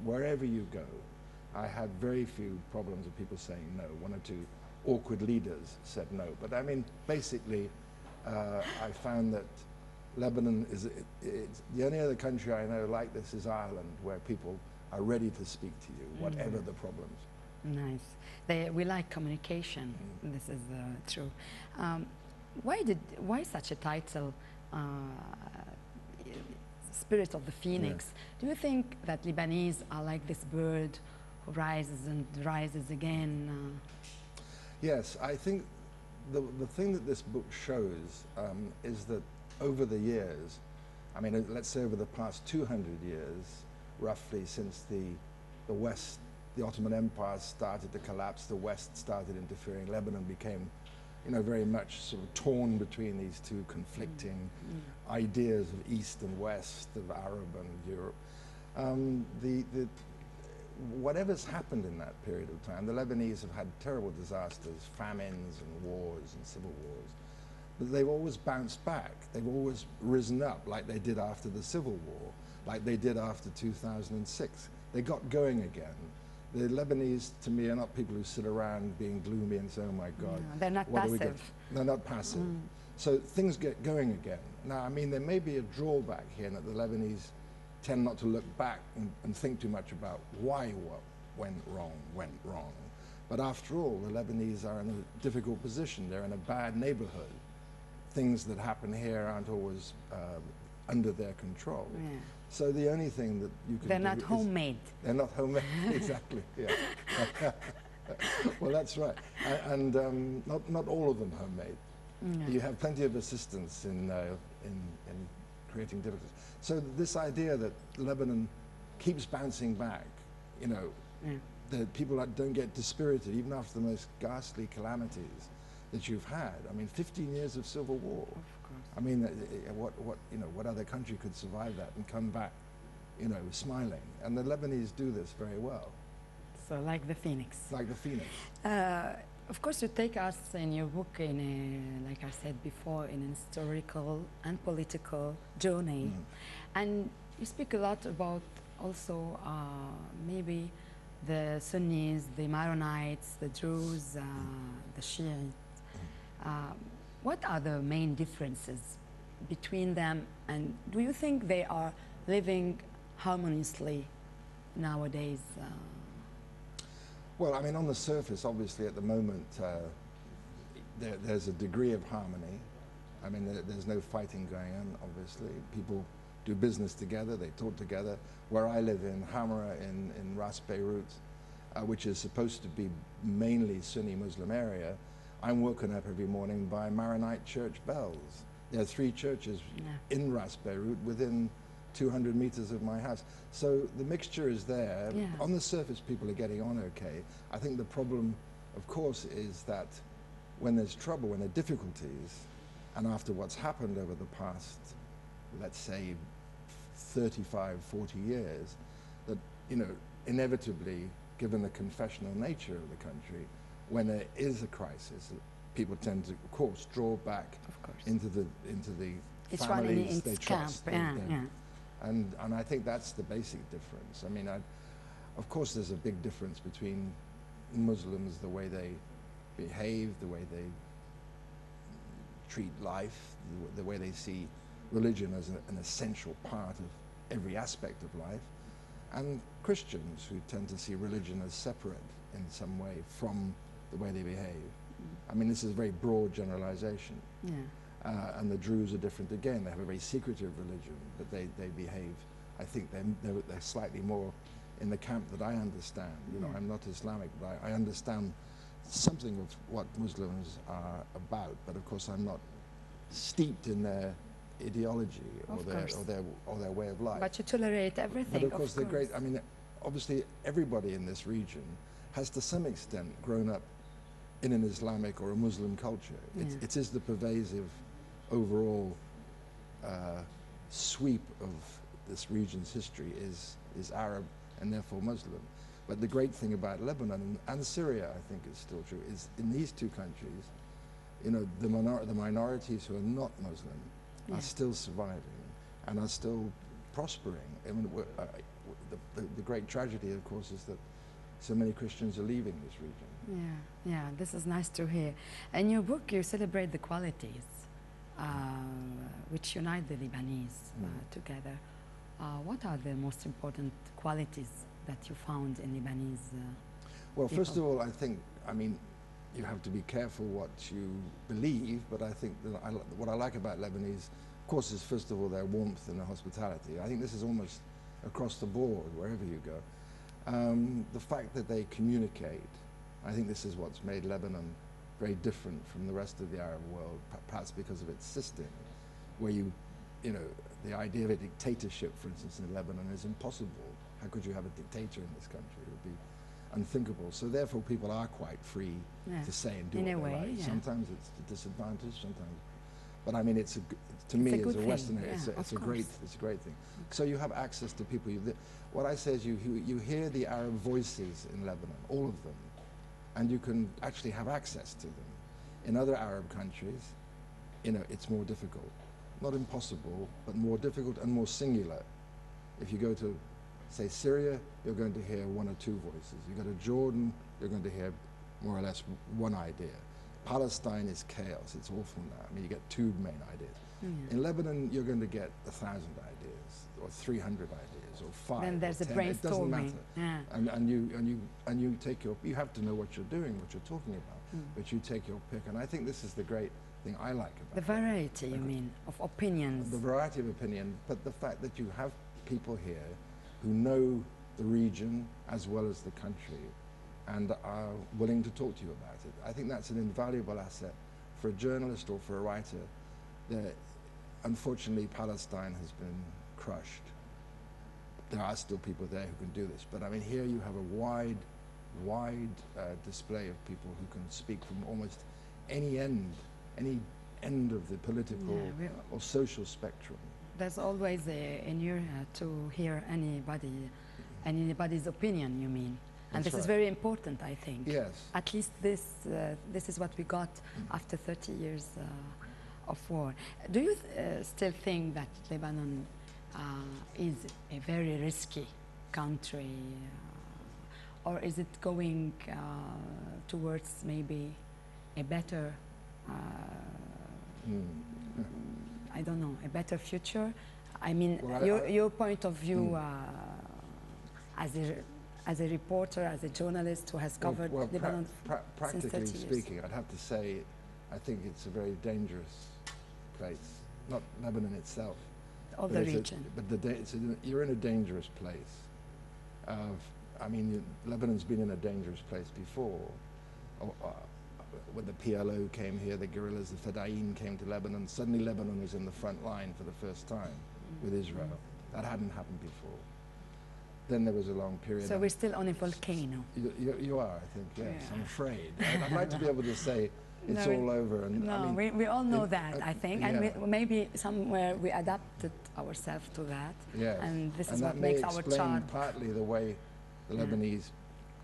wherever you go, I had very few problems with people saying no. One or two awkward leaders said no. But I mean, basically, I found that Lebanon is, it's the only other country I know like this is Ireland, where people are ready to speak to you, whatever the problems. Nice. We like communication. This is true. Why such a title, Spirit of the Phoenix? Do you think that Lebanese are like this bird who rises and rises again? Yes, I think the thing that this book shows is that over the years, I mean, let's say over the past 200 years, roughly, since the West, the Ottoman Empire started to collapse, the West started interfering, Lebanon became, you know, very much sort of torn between these two conflicting ideas of East and West, of Arab and Europe. Whatever's happened in that period of time, the Lebanese have had terrible disasters, famines and wars and civil wars, but they've always bounced back. They've always risen up, like they did after the Civil War, like they did after 2006. They got going again. The Lebanese, to me, are not people who sit around being gloomy and say, oh my God. No, they're not passive. They're not passive. So things get going again. Now, I mean, there may be a drawback here in that the Lebanese tend not to look back and think too much about why what went wrong. But after all, the Lebanese are in a difficult position. They're in a bad neighborhood. Things that happen here aren't always under their control. Yeah. So the only thing that you can They're not homemade. They're not homemade, exactly, yeah. Well, that's right. And not all of them homemade. No. You have plenty of assistance in creating difficulties. So this idea that Lebanon keeps bouncing back, you know, that people don't get dispirited even after the most ghastly calamities that you've had. I mean, 15 years of civil war. Of course. I mean, what other country could survive that and come back, you know, smiling? And the Lebanese do this very well. So like the phoenix. Like the phoenix. Of course, you take us in your book in a, like I said before, in an historical and political journey. And you speak a lot about also maybe the Sunnis, the Maronites, the Druze, the Shiites. What are the main differences between them, and do you think they are living harmoniously nowadays? Well, I mean, on the surface, obviously, at the moment, there's a degree of harmony. I mean, there's no fighting going on, obviously. People do business together, they talk together. Where I live in Hamra, in Ras Beirut, which is supposed to be mainly Sunni Muslim area, I'm woken up every morning by Maronite church bells. There are 3 churches in Ras Beirut within 200 meters of my house. So the mixture is there. Yeah. On the surface, people are getting on okay. I think the problem, of course, is that when there's trouble, when there are difficulties, and after what's happened over the past, let's say, 35, 40 years, that, you know, inevitably, given the confessional nature of the country, when there is a crisis, people tend to, of course, draw back into the families they trust. And I think that's the basic difference. I mean, of course, there's a big difference between Muslims, the way they behave, the way they treat life, the way they see religion as an essential part of every aspect of life, and Christians who tend to see religion as separate in some way from the way they behave. I mean, this is a very broad generalization. Yeah. And the Druze are different again. They have a very secretive religion, but they behave, I think they're slightly more in the camp that I understand. You know, I'm not Islamic, but I understand something of what Muslims are about, but of course I'm not steeped in their ideology or their way of life. But you tolerate everything. But of course they're great. I mean, obviously everybody in this region has to some extent grown up in an Islamic or a Muslim culture. It is the pervasive overall sweep of this region's history is Arab and therefore Muslim. But the great thing about Lebanon and Syria, I think is still true, is in these two countries, you know, the minorities who are not Muslim are still surviving and are still prospering. I mean, the great tragedy, of course, is that so many Christians are leaving this region. Yeah, this is nice to hear. In your book, you celebrate the qualities which unite the Lebanese together. What are the most important qualities that you found in Lebanese Well, people? first of all, I mean, you have to be careful what you believe, but I think that what I like about Lebanese, of course, is first of all their warmth and their hospitality. I think this is almost across the board, wherever you go. The fact that they communicate, I think this is what's made Lebanon very different from the rest of the Arab world, perhaps because of its system, where you know, the idea of a dictatorship, for instance, in Lebanon is impossible. How could you have a dictator in this country? It would be unthinkable. So therefore, people are quite free to say and do what they like. Sometimes it's a disadvantage, sometimes, but I mean, to me, as a Westerner, it's a great thing. So you have access to people. What I say is, you hear the Arab voices in Lebanon, all of them, and you can actually have access to them. In other Arab countries, you know, it's more difficult. Not impossible, but more difficult and more singular. If you go to, say, Syria, you're going to hear one or two voices. You go to Jordan, you're going to hear more or less one idea. Palestine is chaos. It's awful now. I mean, you get two main ideas. In Lebanon, you're going to get 1,000 ideas, or 300 ideas, or 5. Then there's or a 10. brainstorming. It doesn't matter. And you take your. You have to know what you're doing, what you're talking about. But you take your pick, and I think this is the great thing I like about the variety. You mean of opinions? The variety of opinion, but the fact that you have people here who know the region as well as the country, and are willing to talk to you about it. I think that's an invaluable asset for a journalist or for a writer. Unfortunately, Palestine has been crushed. There are still people there who can do this, but I mean, here you have a wide display of people who can speak from almost any end of the political or social spectrum. There's always an ear to hear anybody's opinion, you mean? And this is very important, I think. Yes. At least this is what we got after 30 years of war. Do you still think that Lebanon is a very risky country, or is it going towards maybe a better, I don't know, a better future? I mean, well, your point of view as a reporter, as a journalist who has covered Lebanon since 30 years. Practically speaking, I'd have to say, I think it's a very dangerous place. Not Lebanon itself. Of the region. You're in a dangerous place. I mean, Lebanon's been in a dangerous place before. When the PLO came here, the guerrillas, the Fedayeen came to Lebanon. Suddenly Lebanon was in the front line for the first time with Israel. That hadn't happened before. Then there was a long period. So we're still on a volcano. You are, I think, yes, I'm afraid. I'd like to be able to say it's all over. And no, I mean, we all know that, I think. And maybe somewhere we adapted ourselves to that. Yes. And this is what makes our charm. Partly the way the Lebanese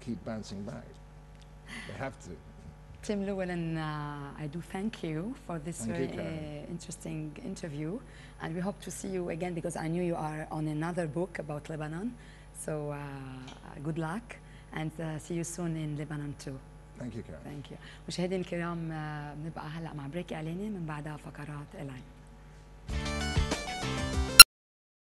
keep bouncing back. They have to. Tim Llewellyn, I do thank you for this very interesting interview. And we hope to see you again, because I knew you are on another book about Lebanon. So good luck, and see you soon in Lebanon too. Thank you, Karen. Thank you. مشاهدينا الكرام، بنبقى هلا مع بريك اعلاني، من بعدها فقرات العين.